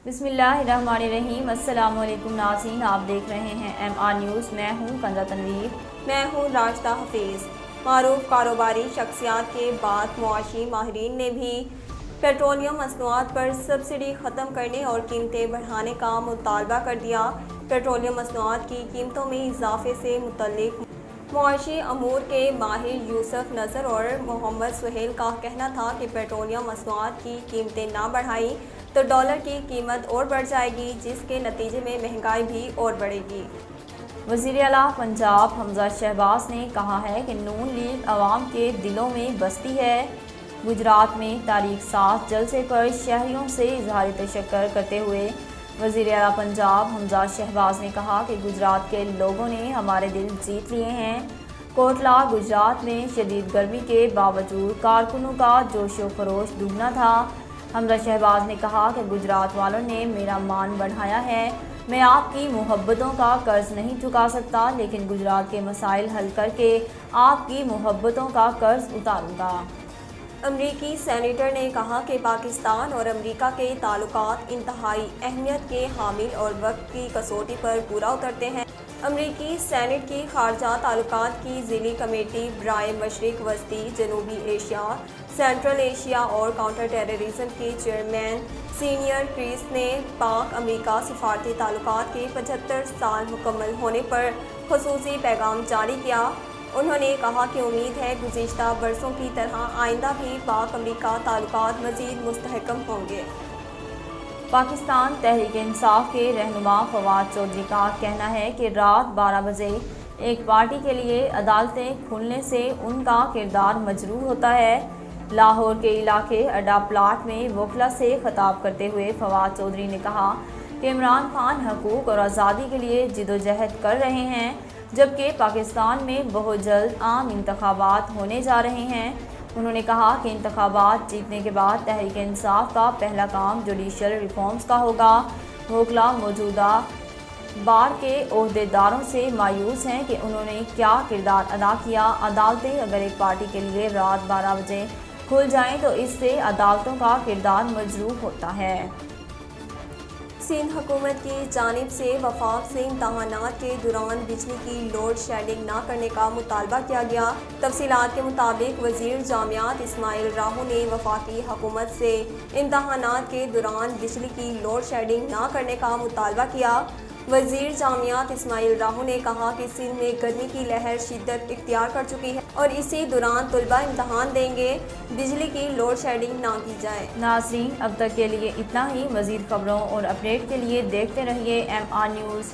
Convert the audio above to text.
बिस्मिल्लाहिर्रहमानिर्रहीम। अस्सलाम वालेकुम नाज़रीन, आप देख रहे हैं MR न्यूज़। मैं हूँ कंज़ा तनवीर। मैं हूँ राशिदा हफीज़। मारूफ कारोबारी शख्सियात के बाद मुआशी माहिरीन ने भी पेट्रोलियम मसनूआत पर सब्सिडी ख़त्म करने और कीमतें बढ़ाने का मुतालबा कर दिया। पेट्रोलियम मसनूआत की कीमतों में इजाफे से मुतल्लिक मुआशी अमूर के माहिर यूसुफ नज़र और मोहम्मद सुहेल का कहना था कि पेट्रोलियम मसनूआत की कीमतें ना बढ़ाई तो डॉलर की कीमत और बढ़ जाएगी, जिसके नतीजे में महंगाई भी और बढ़ेगी। वज़ीर आला पंजाब हमजा शहबाज ने कहा है कि नून लीग अवाम के दिलों में बसती है। गुजरात में तारीख 7 जलसे पर शहरियों से इजहार तशक्कुर करते हुए वज़ीर आला पंजाब हमजा शहबाज ने कहा कि गुजरात के लोगों ने हमारे दिल जीत लिए हैं। कोटला गुजरात में शदीद गर्मी के बावजूद कारकुनों का जोशो खरोश दुगना था। हमजा शहबाज ने कहा कि गुजरात वालों ने मेरा मान बढ़ाया है। मैं आपकी मोहब्बतों का कर्ज नहीं चुका सकता, लेकिन गुजरात के मसाइल हल करके आपकी मोहब्बतों का कर्ज उतारूंगा। अमरीकी सेनेटर ने कहा कि पाकिस्तान और अमरीका के ताल्लुकात इंतहाई अहमियत के हामिल और वक्त की कसौटी पर पूरा उतरते हैं। अमरीकी सेनेट की खारजा ताल्लुकात की ज़िली कमेटी बराए मशरिक वस्ती, जनूबी एशिया, सेंट्रल एशिया और काउंटर टेररिज्म के चेयरमैन सीनियर क्रिस ने पाक अमरीका सफारती ताल्लुकात के 75 साल मुकम्मल होने पर खुसूसी पैगाम जारी किया। उन्होंने कहा कि उम्मीद है गुज़िश्ता बरसों की तरह आइंदा भी पाक अमरीका ताल्लुकात मज़ीद मुस्तहकम होंगे। पाकिस्तान तहरीक इंसाफ के रहनुमा फवाद चौधरी का कहना है कि रात 12 बजे एक पार्टी के लिए अदालतें खुलने से उनका किरदार मजरूह होता है। लाहौर के इलाके अड्डा प्लाट में वकला से खिताब करते हुए फवाद चौधरी ने कहा कि इमरान खान हकूक़ और आज़ादी के लिए जिदोजहद कर रहे हैं, जबकि पाकिस्तान में बहुत जल्द आम इंतखाबात होने जा रहे हैं। उन्होंने कहा कि इंतखाबात जीतने के बाद तहरीक इंसाफ का पहला काम जुडिशल रिफॉर्म्स का होगा। वकला मौजूदा बार के ओहदेदारों से मायूस हैं कि उन्होंने क्या किरदार अदा किया। अदालतें अगर एक पार्टी के लिए रात 12 बजे खुल जाएं तो इससे अदालतों का किरदार मजरूह होता है। सिंध हुकूमत की जानिब से वफाक से इम्तहानात के दौरान बिजली की लोड शेडिंग न करने का मुतालबा किया गया। तफसीलात के मुताबिक वज़ीर जामियात इस्माइल राहू ने वफाकी हुकूमत से इम्तहानात के दौरान बिजली की लोड शेडिंग न करने का मुतालबा किया। वज़ीर जामियात इस्माइल राहू ने कहा कि सिंध में गर्मी की लहर शिद्दत इख्तियार कर चुकी है और इसी दौरान तलबा इम्तहान देंगे, बिजली की लोड शेडिंग ना की जाए। नाज़रीन, अब तक के लिए इतना ही। मज़ीद खबरों और अपडेट के लिए देखते रहिए MR न्यूज़।